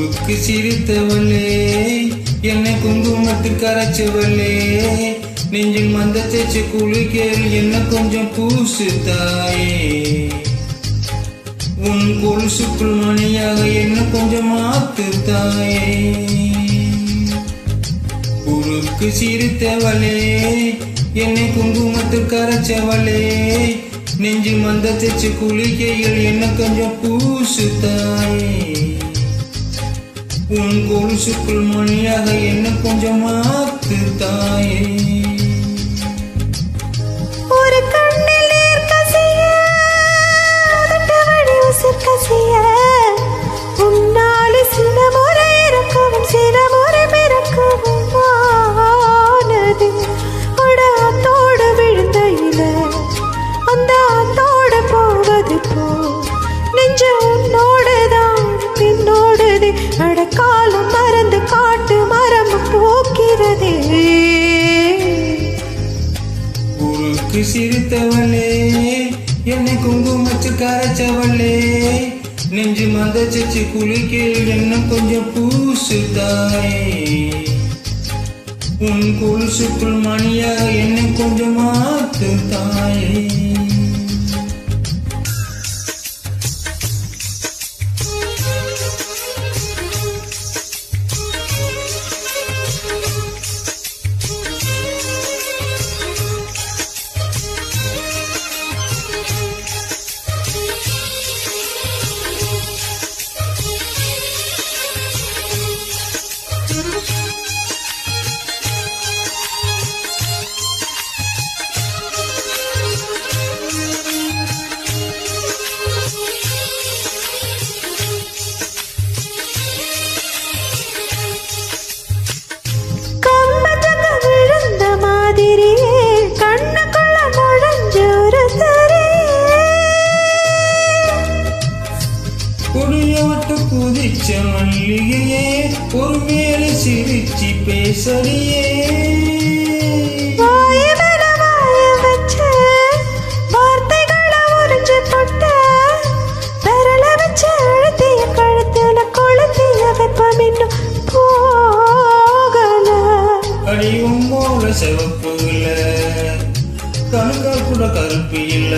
ஊருக்கு சிரித்தவளே, என்னை குங்குமத்தில் கரைச்சவளே, நெஞ்சில் மந்த தேய்ச்சி குளிக்கையில் என்ன கொஞ்சம் பூசு தாயே. உன் கொலுசுக்குள் மணியாக என்ன கொஞ்சம் மாத்து தாயே. ஊருக்கு சிரித்தவளே, என்னை குங்குமத்தில் கரைச்சவளே, நெஞ்சில் மந்த தேய்ச்சி குளிக்கையில் என்ன கொஞ்சம் பூசு தாயே. உன் கொலுசுக்குள் மணியாக என்ன கொஞ்சம் மாத்து தாயே. ஒரு கண்ணில் நீர் கசிய, அதட்டவழி உசிர் கசிய, உன்னாலே சில முறை இறக்கவும் சில முறை பிறக்கவும் ஆனது. அத்தோடு விழுந்த இல அந்த அத்தோடு போவது போ, நெஞ்ச உன்னோடுதான் பின்னோடுது. அடக்காலம் மறந்து காட்டு மரம் போக்கிறதே. ஊருக்கு சிரித்தவளே, என்னை குங்குமத்தில் கரைச்சவளே, நெஞ்சு மதச்சு குளிக்கையில் என்ன கொஞ்சம் பூசு தாயே. உன் கொலுசுக்குள் மணியாக என்னை கொஞ்சம் மாத்து தாயே. கொடியவட்டு குதிச்ச மல்லிகையே, ஒரு மேலே சிரிச்சி பேசறியே. அடியும் போல செவப்பு இல்ல, கணுக்கால் கூட கருப்பு இல்ல.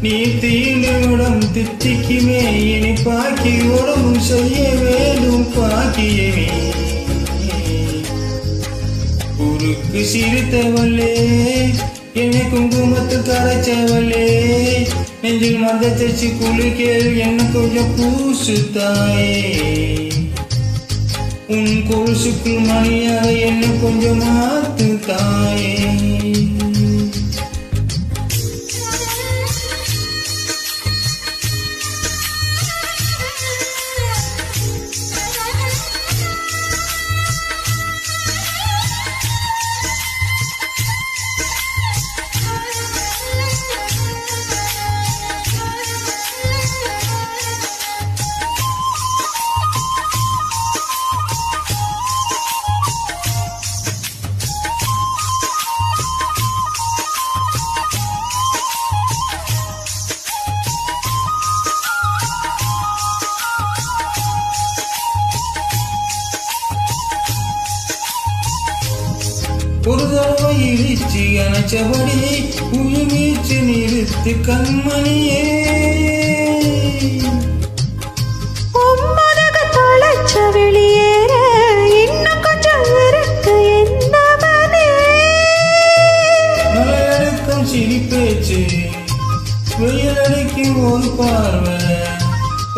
நீ தீண்டிவிடம் தித்திக்குமே இனி பாக்கி உடம்பு செய்ய வேண்டும் பாக்கியமே. ஊருக்கு சிரித்தவளே, என்னை குங்குமத்தில் கரைச்சவளே, நெஞ்சில் மந்த தேய்ச்சி குளிக்கையில் என்ன கொஞ்சம் பூசு தாயே. உன் கொலுசுக்குள் மணியாக என்ன கொஞ்சம் மாத்து தாயே. ஒரு தடவை இடிச்சு அணைச்சபடி உயிர் வீச்சு நிறுத்து கண்மணியே. வெளியேற இன்னும் கொஞ்சம் இருக்கு என்னவனே. மலையடுக்கும் சிரிப்பேச்சு, வெயில் அடிக்கும் ஒரு பார்வை,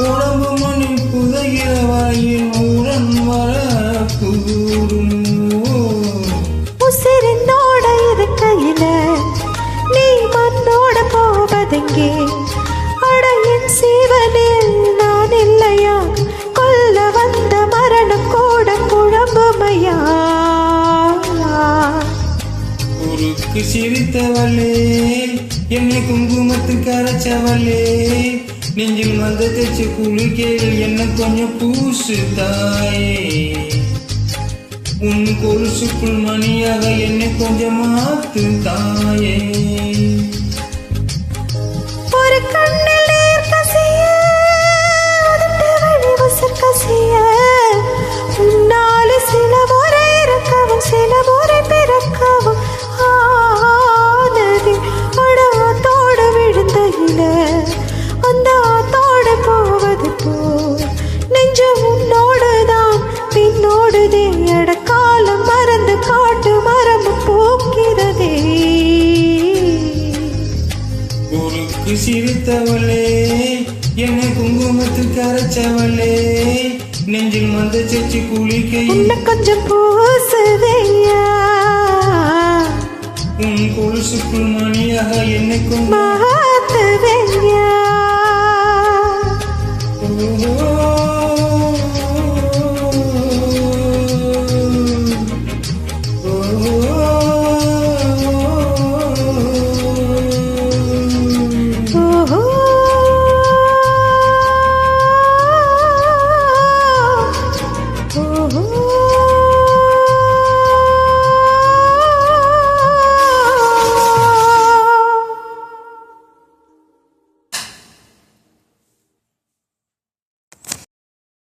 உடம்பு மணி புதைகிற வாயில் உடன் வர கூடும். உசிரினோட இருக்கையில நீ மண்ணோட போவதெங்கே. அடையின் சீவனில் நான் இல்லையா, கொல்ல வந்த மரணம் கூட குழம்புமையா. ஊருக்கு சிரித்தவளே, என்னை குங்குமத்தில் கரைச்சவளே, நெஞ்சில் மந்த தேய்ச்சி குளிக்கையில் என்ன கொஞ்சம் பூசு தாயே. உன் கொலுசுக்குள் மணியாக என்னை கொஞ்சம் மாத்து தாயே. ஒரு கண்ணில் நீர் கசிய, அதட்டவழி உசிர் கசிய, சிரித்தவளே என்னை குங்குமத்தில் கரைச்சவளே நெஞ்சில் மந்த சச்சி குளிக்கையில் இன்னும் கொஞ்சம் பூசுதையா உன் கொலுசுக்குள் மணியாக என்னை கொண்டு மாத்துதையா ஓ